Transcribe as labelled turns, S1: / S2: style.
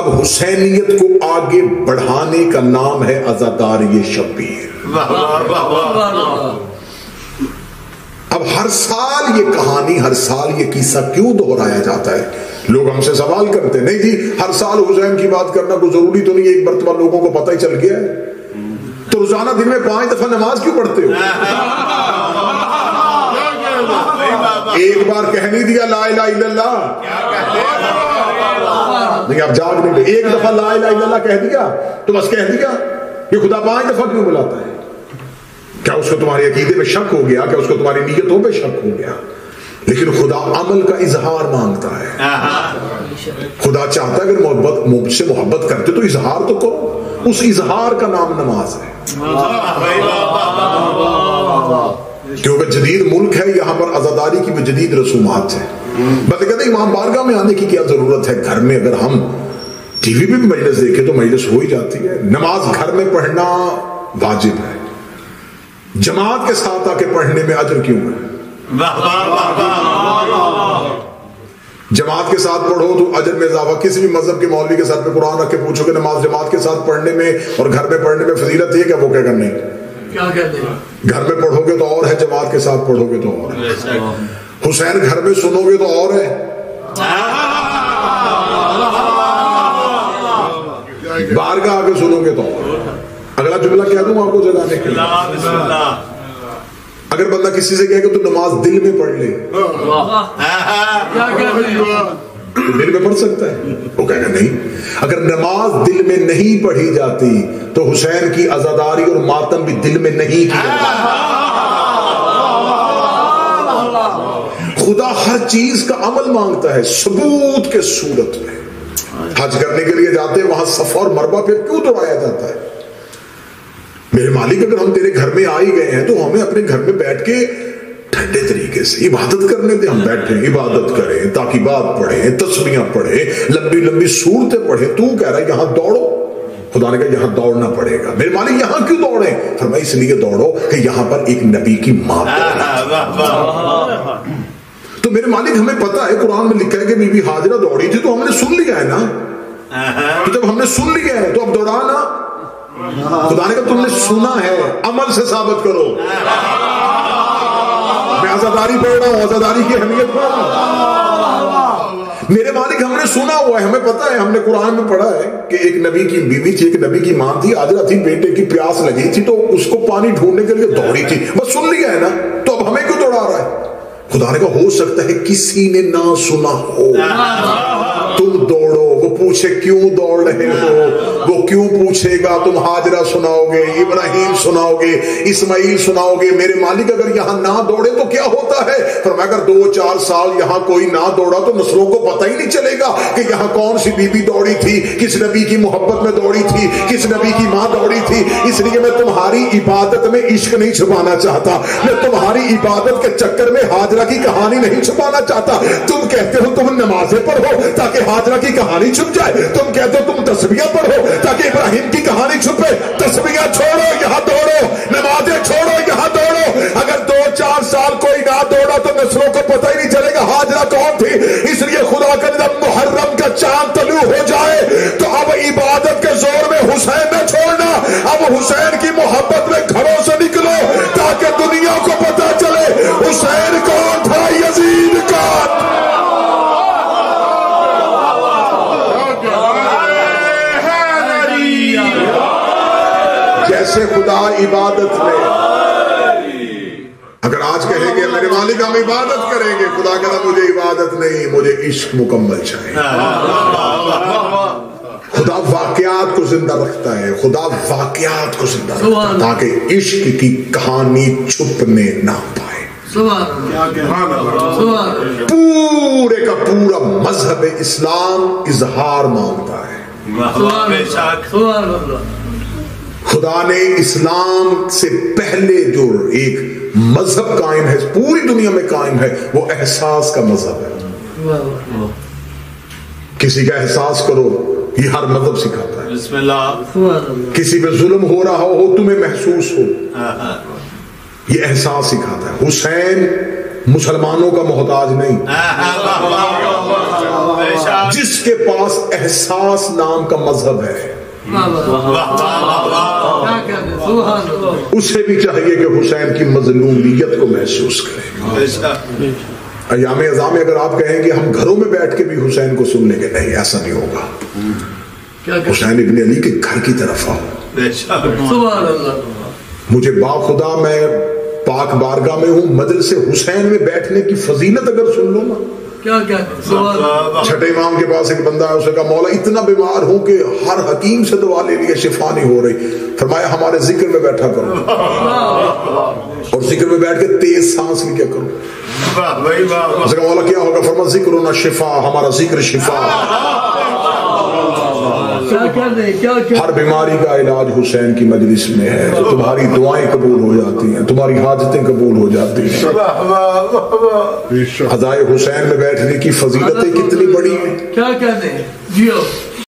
S1: اب حسینیت کو آگے بڑھانے کا نام ہے عزاداری شبیر۔ اب ہر سال یہ کہانی، ہر سال یہ قصہ کیوں دہرایا جاتا ہے؟ لوگ ہم سے سوال کرتے ہیں، نہیں جی ہر سال حسین کی بات کرنا کوئی ضروری تو نہیں ہے، ایک مرتبہ لوگوں کو پتہ ہی چل گیا ہے تو روزانہ دن میں 5 دفعہ نماز کیوں پڑھتے ہو؟ ایک بار کہہ نہیں دیا لا الہ الا اللہ، نہیں آپ جاگ نہیں دے، ایک دفعہ لا الہ الا اللہ کہہ دیا تو بس کہہ دیا، یہ خدا 5 دفعہ کیوں بلاتا ہے؟ کیا اس کو تمہارے عقیدے پہ شک ہو گیا؟ کیا اس کو تمہاری نیتوں پہ شک ہو گیا؟ لیکن خدا عمل کا اظہار مانگتا ہے۔ خدا چاہتا ہے اگر مجھ سے محبت کرتے تو اظہار تو کرو، اس اظہار کا نام نماز ہے۔ کیونکہ جدید ملک ہے، یہاں پر عزاداری کی بھی جدید رسومات ہیں۔ بلکہ کہتے ہیں امام بارگاہ میں آنے کی کیا ضرورت ہے؟ گھر میں اگر ہم ٹی وی پہ بھی مجلس دیکھیں تو مجلس ہو ہی جاتی ہے۔ نماز گھر میں پڑھنا واجب ہے، جماعت کے ساتھ آ کے پڑھنے میں اجر کیوں ہے؟ جماعت کے ساتھ پڑھو تو اجر میں اضافہ۔ کسی بھی مذہب کے مولوی کے ساتھ پہ قرآن رکھ کے پوچھو کہ نماز جماعت کے ساتھ پڑھنے میں اور گھر میں پڑھنے میں فضیلت ہے کیا؟ وہ کہہ کر نہیں، گھر میں پڑھو گے تو اور ہے، جماعت کے ساتھ پڑھو گے تو اور ہے۔ حسین گھر میں سنو گے تو اور ہے، بارگاہ آ کے سنو گے تو اور ہے۔ اگلا جملہ کہہ دوں آپ کو جگانے کے لیے، اگر بندہ کسی سے کہے کہ تو نماز دل میں پڑھ لے تو دل میں پڑھ سکتا ہے؟ وہ کہے گا نہیں۔ اگر نماز دل میں نہیں پڑھی جاتی تو حسین کی عزاداری اور ماتم بھی دل میں نہیں کیا جاتا۔ خدا ہر چیز کا عمل مانگتا ہے ثبوت کے صورت میں۔ حج کرنے کے لیے جاتے ہیں، وہاں صفا اور مروہ پہ کیوں دوڑایا جاتا ہے؟ میرے مالک اگر ہم تیرے گھر میں آئی گئے ہیں تو ہمیں اپنے گھر میں بیٹھ کے ٹھنڈے طریقے سے عبادت کرنے دیں، ہم بیٹھیں عبادت کریں، تاکیبات پڑھیں، تسبیحاں پڑھیں، لمبی لمبی سورتیں پڑھیں۔ تو کہہ رہا ہے یہاں دوڑو، خدا نے کہا یہاں دوڑنا پڑے گا۔ میرے مالک یہاں کیوں دوڑیں؟ فرمایا اس لیے دوڑو کہ یہاں پر ایک نبی کی ماں تو میرے مالک ہمیں پتا ہے قرآن میں لکھا ہے کہ بی بی ہاجرہ دوڑی تھی تو ہم نے سن لیا ہے نا، تو جب ہم نے سن لیا ہے تو اب دوڑانا، خدا نے کہا تم نے سنا ہے، عمل سے ثابت کرو۔ میں عزاداری پڑھ رہا ہوں، عزاداری کی اہمیت پڑھ رہا ہوں۔ میرے مالک ہم نے سنا ہوا ہے، ہمیں پتا ہے، ہم نے قرآن میں پڑھا ہے کہ ایک نبی کی بیوی تھی، ایک نبی کی ماں تھی، ہاجرہ تھی، بیٹے کی پیاس لگی تھی تو اس کو پانی ڈھونڈنے کے لیے دوڑی تھی، بس سن لیا ہے نا، تو اب ہمیں کیوں دوڑا رہا ہے؟ خدا نے کہا ہو سکتا ہے کسی نے نہ سنا ہو، تم دوڑو۔ وہ پوچھے کیوں دوڑ رہے ہو؟ وہ کیوں پوچھے گا؟ تم ہاجرہ سناؤ گے، ابراہیم سناؤ گے، اسماعیل سناؤ گے۔ میرے مالک اگر یہاں نہ دوڑے تو کیا ہوتا ہے؟ فرمایا اگر 2-4 سال یہاں کوئی نہ دوڑا تو نسلوں کو پتہ ہی نہیں چلے گا کہ یہاں کون سی بی بی دوڑی تھی، کس نبی کی محبت میں دوڑی تھی، کس نبی کی ماں دوڑی تھی۔ اس لیے میں تمہاری عبادت میں عشق نہیں چھپانا چاہتا، میں تمہاری عبادت کے چکر میں ہاجرہ کی کہانی نہیں چھپانا چاہتا۔ تم کہتے ہو تم نمازیں پڑھو تاکہ ہاجرہ کی کہانی چھپ جائے، تم کہتے ہو تم تسبیحاں پڑھو تاکہ ابراہیم کی کہانی چھپے۔ تسبیحاں چھوڑو یہاں دوڑو، نمازیں چھوڑو یہاں دوڑو۔ اگر 2-4 سال کوئی نہ دوڑا تو نسلوں کو پتہ ہی نہیں چلے گا ہاجرہ کون تھی۔ اس لیے خدا کا جب محرم کا چاند طلوع ہو جائے تو اب عبادت کے زور میں حسین نہ چھوڑنا، اب حسین کی محبت میں گھروں سے نکلو تاکہ دنیا کو پتہ چلے حسین کون تھا، یزید کا۔ جیسے خدا عبادت میں، اگر آج کہیں گے میرے مالک ہم عبادت کریں گے، خدا کہتا مجھے عبادت نہیں، مجھے عشق مکمل چاہیے۔ خدا واقعات کو زندہ رکھتا ہے، خدا واقعات کو زندہ رکھتا ہے تاکہ عشق کی کہانی چھپنے نہ پائے۔ پورے کا پورا مذہب اسلام اظہار مانگتا ہے۔ خدا نے اسلام سے پہلے جو ایک مذہب قائم ہے پوری دنیا میں قائم ہے وہ احساس کا مذہب ہے۔ کسی کا احساس کرو، یہ ہر مذہب سکھاتا ہے۔ بسم اللہ۔ کسی پہ ظلم ہو رہا ہو تمہیں محسوس ہو، یہ احساس سکھاتا ہے۔ حسین مسلمانوں کا محتاج نہیں، جس کے پاس احساس نام کا مذہب ہے اسے بھی چاہیے کہ حسین کی مظلومیت کو محسوس کرے۔ ایام اعظام میں اگر آپ کہیں گے ہم گھروں میں بیٹھ کے بھی حسین کو سن لیں گے، نہیں، ایسا نہیں ہوگا۔ حسین ابن علی کے گھر کی طرف آؤ۔ مجھے باخدا میں پاک بارگاہ میں ہوں، مجلس حسین میں بیٹھنے کی فضیلت اگر سن لوں نا، چھٹے امام کے پاس ایک بندہ ہے، اسے کہا مولا اتنا بیمار ہوں کہ ہر حکیم سے دعا لے لیے شفا نہیں ہو رہی، فرمایا ہمارے ذکر میں بیٹھا کرو اور ذکر میں بیٹھ کے تیز سانس لیا کرو۔ اسے کہا مولا کیا ہوگا؟ فرمایا ذکرنا شفا، ہمارا ذکر شفا، ہر بیماری کا علاج حسین کی مجلس میں ہے، تمہاری دعائیں قبول ہو جاتی ہیں، تمہاری حاجتیں قبول ہو جاتی ہیں۔ حضائے حسین میں بیٹھنے کی فضیلتیں کتنی بڑی ہیں،
S2: کیا کہتے ہیں؟